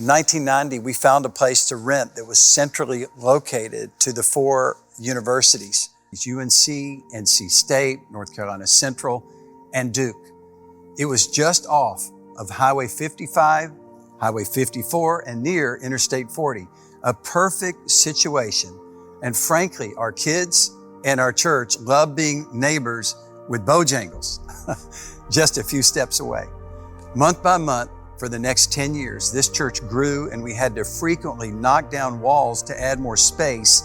1990, we found a place to rent that was centrally located to the 4 universities: UNC, NC State, North Carolina Central, and Duke. It was just off of Highway 55, Highway 54, and near Interstate 40. A perfect situation. And frankly, our kids and our church love being neighbors with Bojangles, just a few steps away. Month by month, for the next 10 years, this church grew, and we had to frequently knock down walls to add more space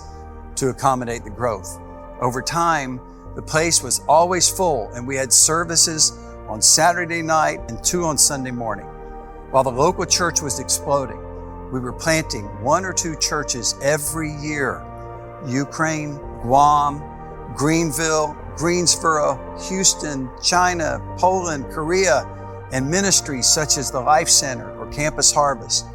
to accommodate the growth. Over time, the place was always full, and we had services on Saturday night and 2 on Sunday morning. While the local church was exploding, we were planting 1 or 2 churches every year. Ukraine, Guam, Greenville, Greensboro, Houston, China, Poland, Korea, and ministries such as the Life Center or Campus Harvest.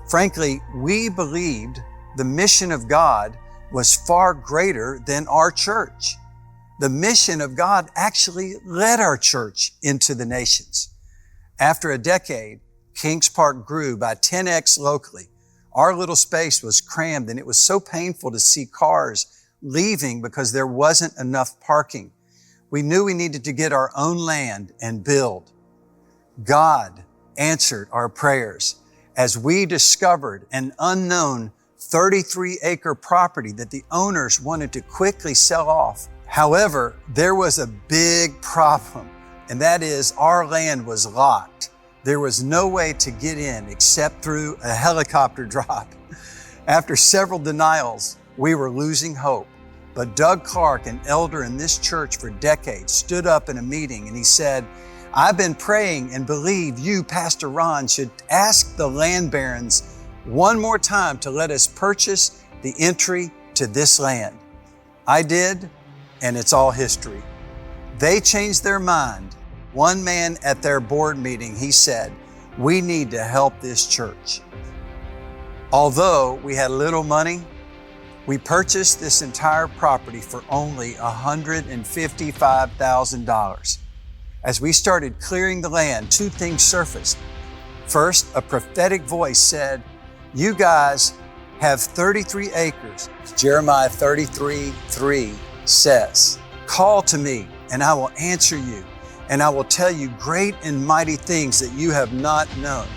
Frankly, we believed the mission of God was far greater than our church. The mission of God actually led our church into the nations. After a decade, Kings Park grew by 10x locally. Our little space was crammed, and it was so painful to see cars leaving because there wasn't enough parking. We knew we needed to get our own land and build. God answered our prayers as we discovered an unknown 33-acre property that the owners wanted to quickly sell off. However, there was a big problem, and that is our land was locked. There was no way to get in except through a helicopter drop. After several denials, we were losing hope. But Doug Clark, an elder in this church for decades, stood up in a meeting and he said, "I've been praying and believe you, Pastor Ron, should ask the land barons one more time to let us purchase the entry to this land." I did, and it's all history. They changed their mind. One man at their board meeting, he said, "We need to help this church." Although we had little money, we purchased this entire property for only $155,000. As we started clearing the land, 2 things surfaced. First, a prophetic voice said, "You guys have 33 acres. Jeremiah 33:3 says, "Call to me, and I will answer you, and I will tell you great and mighty things that you have not known."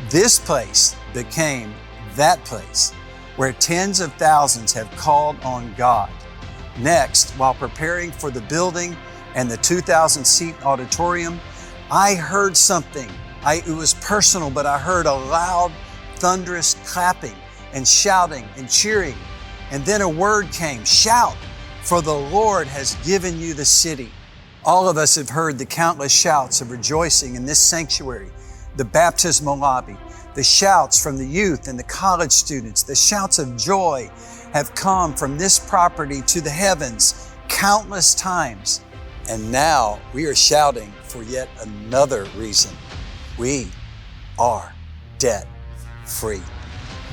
This place became that place where tens of thousands have called on God. Next, while preparing for the building and the 2,000-seat auditorium, I heard something. It was personal, but I heard a loud, thunderous clapping and shouting and cheering. And then a word came, "Shout, for the Lord has given you the city." All of us have heard the countless shouts of rejoicing in this sanctuary, the baptismal lobby, the shouts from the youth and the college students, the shouts of joy have come from this property to the heavens countless times. And now we are shouting for yet another reason. We are debt-free.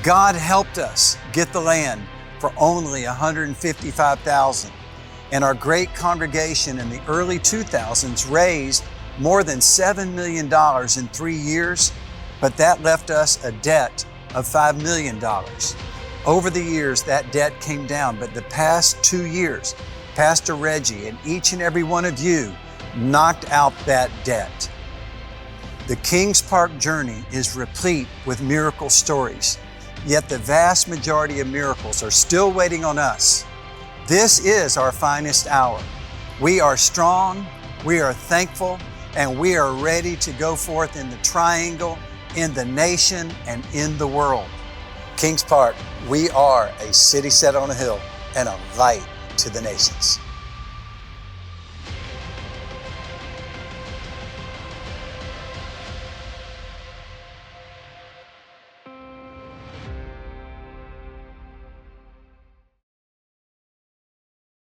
God helped us get the land for only $155,000. And our great congregation in the early 2000s raised more than $7 million in 3 years, but that left us a debt of $5 million. Over the years, that debt came down, but the past 2 years, Pastor Reggie and each and every one of you knocked out that debt. The Kings Park journey is replete with miracle stories, yet the vast majority of miracles are still waiting on us. This is our finest hour. We are strong, we are thankful, and we are ready to go forth in the triangle, in the nation, and in the world. Kings Park, we are a city set on a hill and a light to the nations.